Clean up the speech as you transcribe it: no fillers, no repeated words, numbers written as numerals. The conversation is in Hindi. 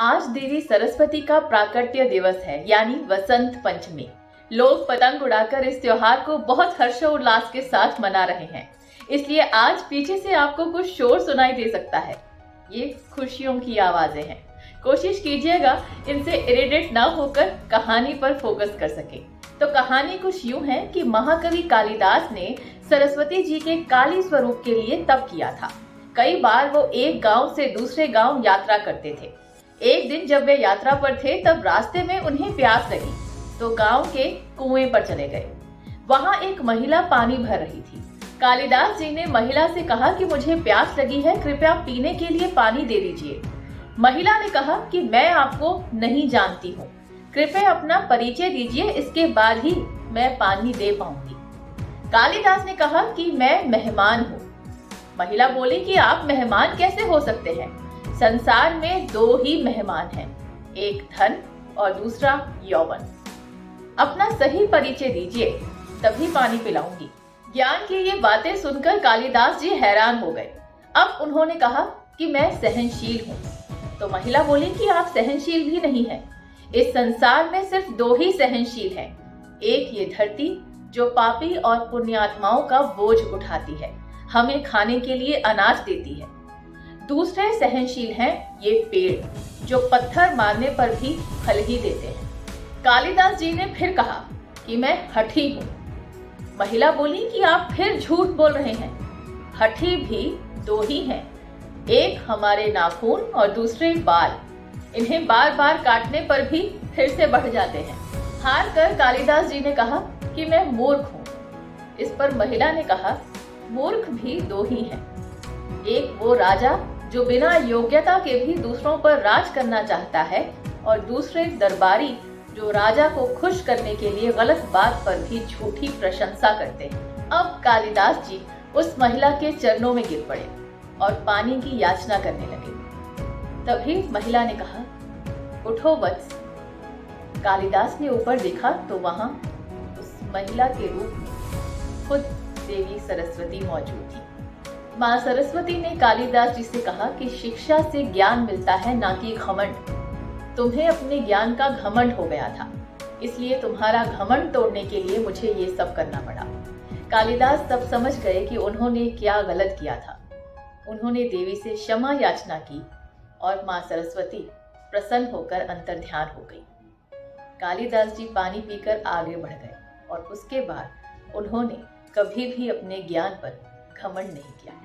आज देवी सरस्वती का प्राकट्य दिवस है यानी वसंत पंचमी। लोग पतंग उड़ाकर इस त्योहार को बहुत हर्षोल्लास के साथ मना रहे हैं। इसलिए आज पीछे से आपको कुछ शोर सुनाई दे सकता है। ये खुशियों की आवाजें हैं। कोशिश कीजिएगा इनसे इरिटेट ना होकर कहानी पर फोकस कर सके। तो कहानी कुछ यूं है कि महाकवि कालिदास ने सरस्वती जी के काली स्वरूप के लिए तप किया था। कई बार वो एक गांव से दूसरे गांव यात्रा करते थे। एक दिन जब वे यात्रा पर थे तब रास्ते में उन्हें प्यास लगी तो गांव के कुएं पर चले गए। वहां एक महिला पानी भर रही थी। कालिदास जी ने महिला से कहा कि मुझे प्यास लगी है, कृपया पीने के लिए पानी दे दीजिए। महिला ने कहा कि मैं आपको नहीं जानती हूँ, कृपया अपना परिचय दीजिए, इसके बाद ही मैं पानी दे पाऊंगी। कालिदास ने कहा कि मैं मेहमान हूँ। महिला बोली कि आप मेहमान कैसे हो सकते हैं? संसार में दो ही मेहमान हैं, एक धन और दूसरा यौवन। अपना सही परिचय दीजिए, तभी पानी पिलाऊंगी। ज्ञान की ये बातें सुनकर कालिदास जी हैरान हो गए। अब उन्होंने कहा कि मैं सहनशील हूँ। तो महिला बोली कि आप सहनशील भी नहीं हैं। इस संसार में सिर्फ दो ही सहनशील हैं, एक ये धरती जो पापी और पुण्यात्माओं का बोझ उठाती है, हमें खाने के लिए अनाज देती है। दूसरे सहनशील हैं ये पेड़ जो पत्थर मारने पर भी फल ही देते हैं। कालिदास जी ने फिर कहा कि मैं हठी हूँ। महिला बोली कि आप फिर झूठ बोल रहे हैं। हठी भी दो ही हैं, एक हमारे नाखून और दूसरे बाल। इन्हें बार बार काटने पर भी फिर से बढ़ जाते हैं। हार कर कालिदास जी ने कहा कि मैं मूर्ख हूँ। इस पर महिला ने कहा, मूर्ख भी दो ही हैं, एक वो राजा जो बिना योग्यता के भी दूसरों पर राज करना चाहता है और दूसरे दरबारी जो राजा को खुश करने के लिए गलत बात पर भी झूठी प्रशंसा करते हैं। अब कालिदास जी उस महिला के चरणों में गिर पड़े और पानी की याचना करने लगे। तभी महिला ने कहा, उठो वत्स। कालिदास ने ऊपर देखा तो वहां उस महिला के रूप में खुद देवी सरस्वती मौजूद थी। माँ सरस्वती ने कालिदास जी से कहा कि शिक्षा से ज्ञान मिलता है, ना कि घमंड। तुम्हें अपने ज्ञान का घमंड हो गया था, इसलिए तुम्हारा घमंड तोड़ने के लिए मुझे ये सब करना पड़ा। कालिदास तब समझ गए कि उन्होंने क्या गलत किया था। उन्होंने देवी से क्षमा याचना की और माँ सरस्वती प्रसन्न होकर अंतर्ध्यान हो गई। कालिदास जी पानी पीकर आगे बढ़ गए और उसके बाद उन्होंने कभी भी अपने ज्ञान पर घमंड नहीं किया।